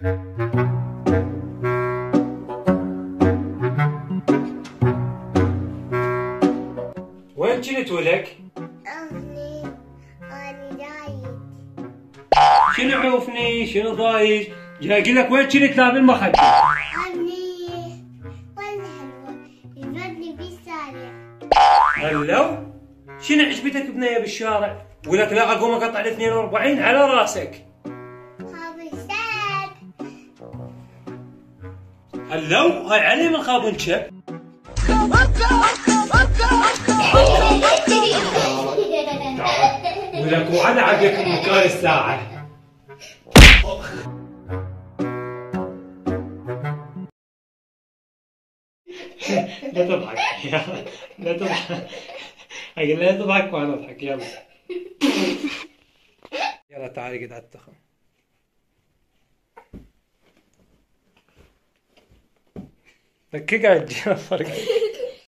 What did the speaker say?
وين كنت ولك؟ أنا جايد. شنو عوفني؟ شنو ضايج؟ جاي اقول لك وين كنت لا بالمخد؟ أني والهلوة يزودني بالسارع. هلو؟ شنو عجبتك بنية بالشارع؟ ولك لا اقوم اقطع ال 42 على راسك. خابزات. هلو؟ هاي علي من خابنشة. ولك وعلى عقلك مكان الساعة. لا تضحك لا تضحك. أقول لا تضحك وأنا أضحك. يلا يلا تعالي قد على التخم. دقيقة عندي فرق.